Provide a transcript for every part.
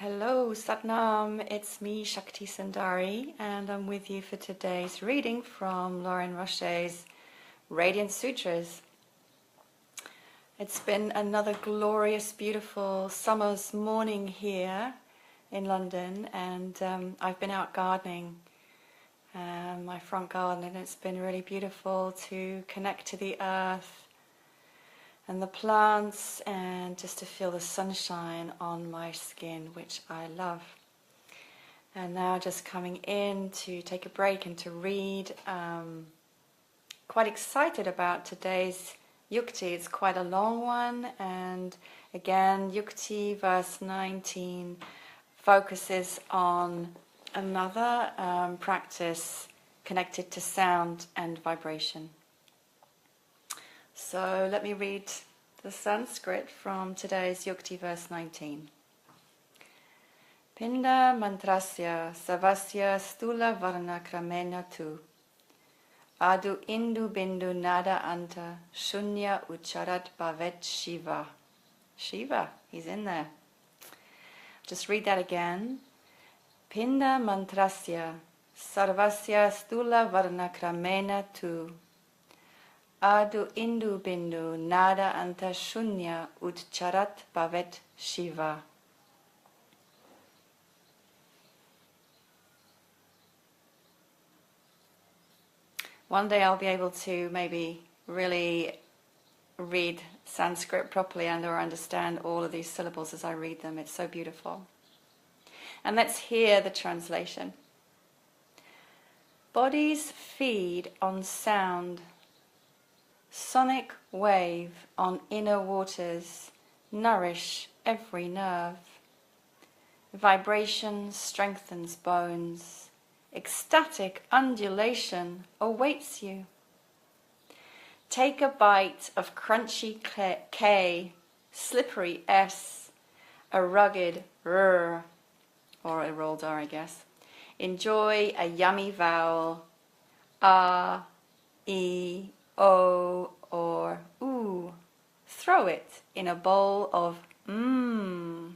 Hello, Satnam, it's me, Shakti Sundari, and I'm with you for today's reading from Lauren Roche's Radiance Sutras. It's been another glorious, beautiful summer's morning here in London, and I've been out gardening my front garden, and it's been really beautiful to connect to the earth and the plants, and just to feel the sunshine on my skin, which I love. And now just coming in to take a break and to read. Quite excited about today's Yukti. It's quite a long one, and again, Yukti verse 19 focuses on another practice connected to sound and vibration. So let me read the Sanskrit from today's Yukti verse 19. Pinda mantrasya savasya stula varna kramena tu adu indu bindu nada anta shunya ucharat bhavet Shiva. Shiva, he's in there. Just read that again. Pinda mantrasya sarvasya stula varna kramena tu Adu indu bindu nada anta shunya utcharat bhavet Shiva. One day I'll be able to maybe really read Sanskrit properly and or understand all of these syllables as I read them. It's so beautiful. And let's hear the translation. Bodies feed on sound. Sonic wave on inner waters nourish every nerve. Vibration strengthens bones. Ecstatic undulation awaits you. Take a bite of crunchy K, slippery S, a rugged R, or a rolled R, I guess. Enjoy a yummy vowel, A, E, O, or oo. Throw it in a bowl of mmm.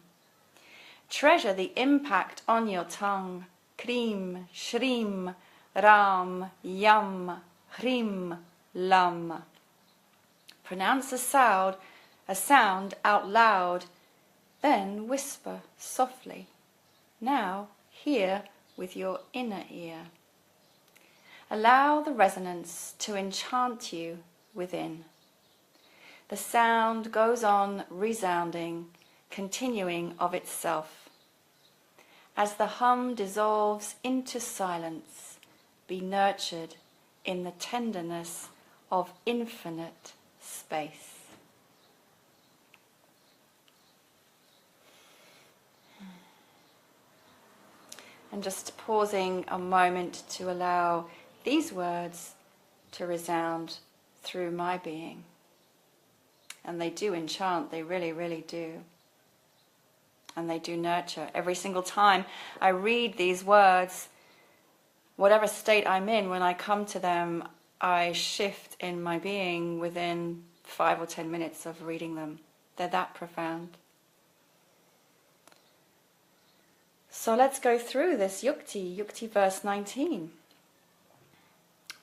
Treasure the impact on your tongue. Krim, shrim, ram, yum, hrim, lam. Pronounce a sound out loud, then whisper softly. Now hear with your inner ear. Allow the resonance to enchant you within. The sound goes on resounding, continuing of itself. As the hum dissolves into silence, be nurtured in the tenderness of infinite space. And just pausing a moment to allow these words to resound through my being. And they do enchant, they really, really do. And they do nurture. Every single time I read these words, whatever state I'm in, when I come to them, I shift in my being within 5 or 10 minutes of reading them. They're that profound. So let's go through this Yukti verse 19.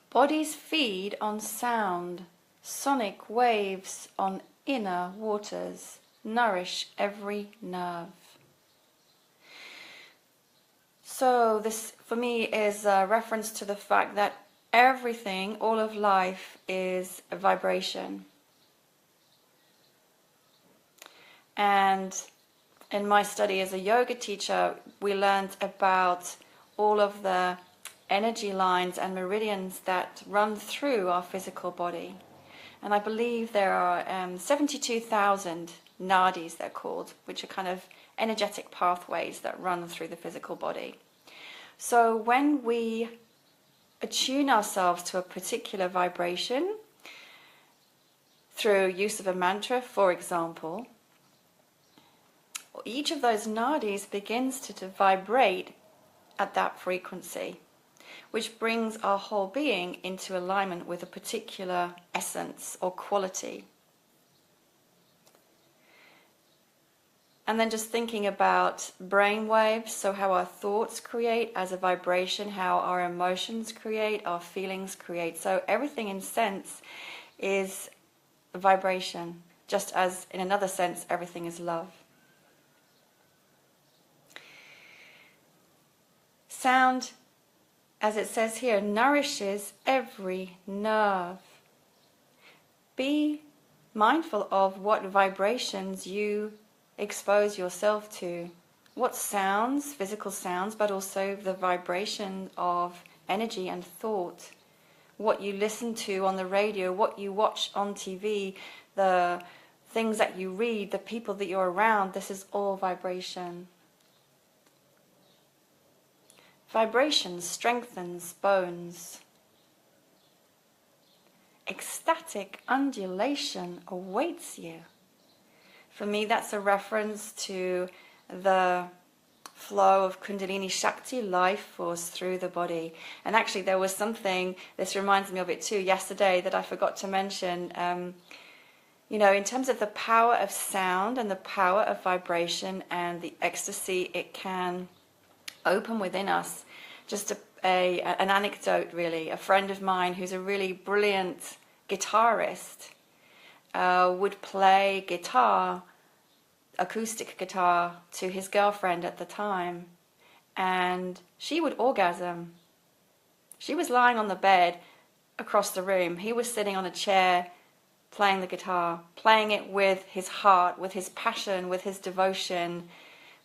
Bodies feed on sound, sonic waves on inner waters, nourish every nerve. So this, for me, is a reference to the fact that everything, all of life, is a vibration. And in my study as a yoga teacher, we learned about all of the energy lines and meridians that run through our physical body. And I believe there are 72,000 nadis, they're called, which are kind of energetic pathways that run through the physical body. So when we attune ourselves to a particular vibration through use of a mantra, for example, each of those nadis begins to vibrate at that frequency, which brings our whole being into alignment with a particular essence or quality. And then just thinking about brain waves, so how our thoughts create as a vibration, how our emotions create, our feelings create. So everything in sense is vibration, just as in another sense everything is love. Sound, as it says here, nourishes every nerve. Be mindful of what vibrations you expose yourself to. What sounds, physical sounds, but also the vibration of energy and thought. What you listen to on the radio, what you watch on TV, the things that you read, the people that you're around, this is all vibration. Vibration strengthens bones. Ecstatic undulation awaits you. For me, that's a reference to the flow of Kundalini Shakti, life force through the body. And actually there was something, this reminds me of it too, yesterday that I forgot to mention. You know, in terms of the power of sound and the power of vibration and the ecstasy it can open within us. Just an anecdote really. A friend of mine who's a really brilliant guitarist would play guitar, acoustic guitar, to his girlfriend at the time, and she would orgasm. She was lying on the bed across the room. He was sitting on a chair playing the guitar, playing it with his heart, with his passion, with his devotion,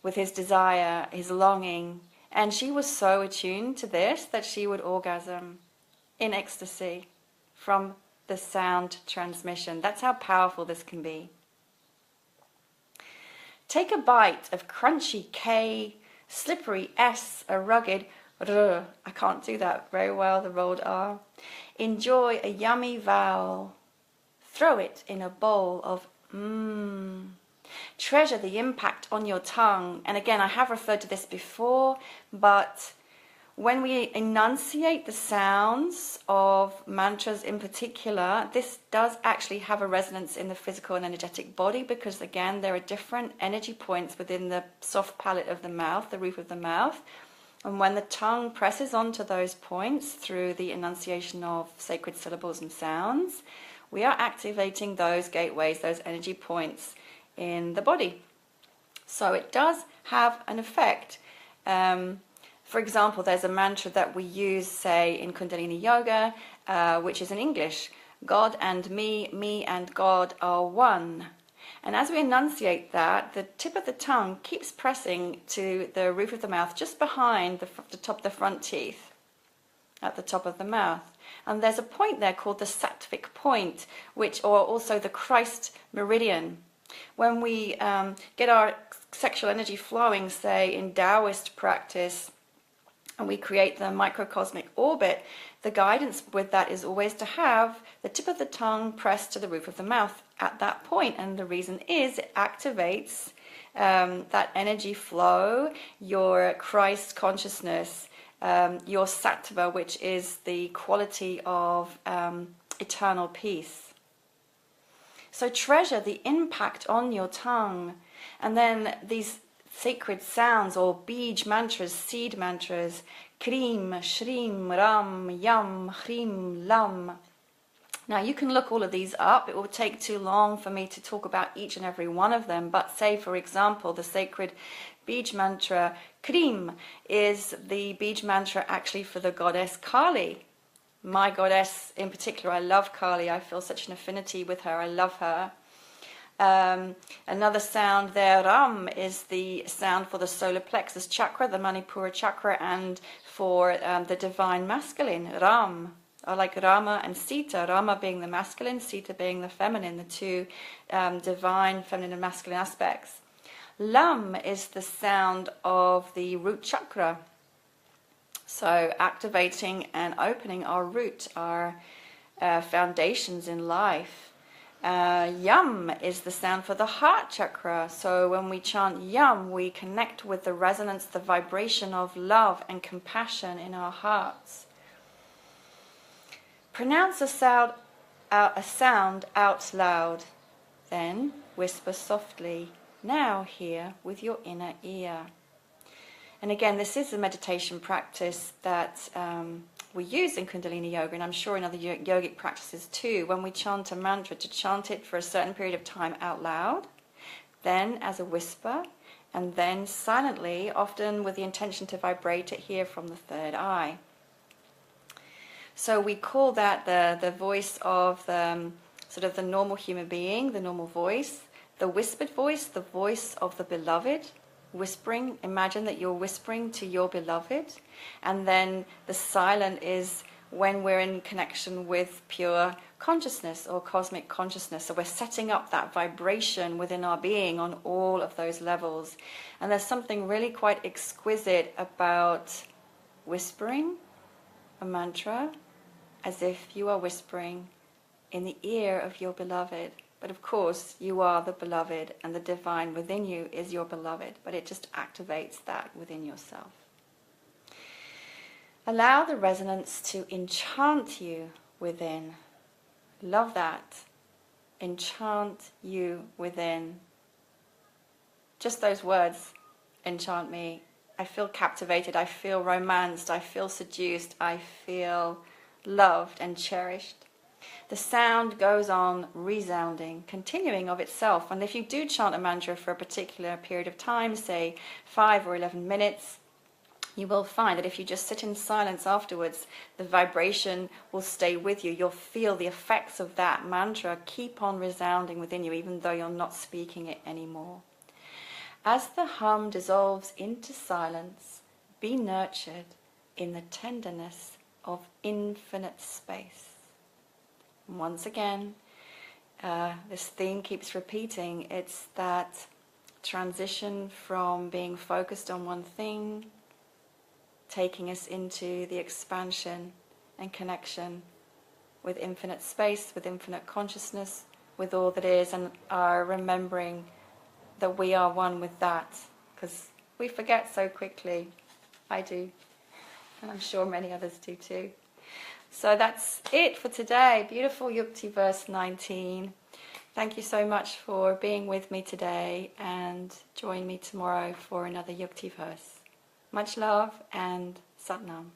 with his desire, his longing. And she was so attuned to this that she would orgasm in ecstasy from the sound transmission. That's how powerful this can be. Take a bite of crunchy K, slippery S, a rugged R. I can't do that very well, the rolled R. Enjoy a yummy vowel. Throw it in a bowl of mmm. Treasure the impact on your tongue. And again, I have referred to this before, but when we enunciate the sounds of mantras in particular, this does actually have a resonance in the physical and energetic body, because again, there are different energy points within the soft palate of the mouth, the roof of the mouth. And when the tongue presses onto those points through the enunciation of sacred syllables and sounds, we are activating those gateways, those energy points in the body. So it does have an effect. For example, there's a mantra that we use, say, in Kundalini Yoga, which is in English. God and me and God are one. And as we enunciate that, the tip of the tongue keeps pressing to the roof of the mouth, just behind the top of the front teeth, at the top of the mouth. And there's a point there called the sattvic point, or also the Christ meridian. When we get our sexual energy flowing, say, in Taoist practice, and we create the microcosmic orbit, the guidance with that is always to have the tip of the tongue pressed to the roof of the mouth at that point. And the reason is it activates that energy flow, your Christ consciousness, your sattva, which is the quality of eternal peace. So treasure the impact on your tongue. And then these sacred sounds, or bij mantras, seed mantras, Krim, Shrim, Ram, Yam, Hrim, Lam. Now you can look all of these up. It will take too long for me to talk about each and every one of them, but say, for example, the sacred bij mantra Krim is the bij mantra actually for the goddess Kali. My goddess in particular, I love Kali. I feel such an affinity with her. I love her. Another sound there, Ram, is the sound for the solar plexus chakra, the Manipura chakra, and for the divine masculine, Ram. I like Rama and Sita, Rama being the masculine, Sita being the feminine, the two divine feminine and masculine aspects. Lam is the sound of the root chakra. So activating and opening our root, our foundations in life. Yam is the sound for the heart chakra. So when we chant Yam, we connect with the resonance, the vibration of love and compassion in our hearts. Pronounce a sound out loud. Then whisper softly, now here with your inner ear. And again, this is a meditation practice that we use in Kundalini Yoga, and I'm sure in other yogic practices too, when we chant a mantra, to chant it for a certain period of time out loud, then as a whisper, and then silently, often with the intention to vibrate it here from the third eye. So we call that the voice of the sort of the normal human being, the normal voice, the whispered voice, the voice of the beloved, whispering. Imagine that you're whispering to your beloved, and then the silent is when we're in connection with pure consciousness or cosmic consciousness. So we're setting up that vibration within our being on all of those levels. And there's something really quite exquisite about whispering a mantra as if you are whispering in the ear of your beloved. But of course, you are the beloved, and the divine within you is your beloved, but it just activates that within yourself. Allow the resonance to enchant you within. Love that. Enchant you within. Just those words enchant me. I feel captivated, I feel romanced, I feel seduced, I feel loved and cherished. The sound goes on resounding, continuing of itself. And if you do chant a mantra for a particular period of time, say 5 or 11 minutes, you will find that if you just sit in silence afterwards, the vibration will stay with you. You'll feel the effects of that mantra keep on resounding within you, even though you're not speaking it anymore. As the hum dissolves into silence, be nurtured in the tenderness of infinite space. Once again, this theme keeps repeating. It's that transition from being focused on one thing, taking us into the expansion and connection with infinite space, with infinite consciousness, with all that is, and are remembering that we are one with that, because we forget so quickly. I do, and I'm sure many others do too. So that's it for today. Beautiful Yukti verse 19. Thank you so much for being with me today, and join me tomorrow for another Yukti verse. Much love and Sat Nam.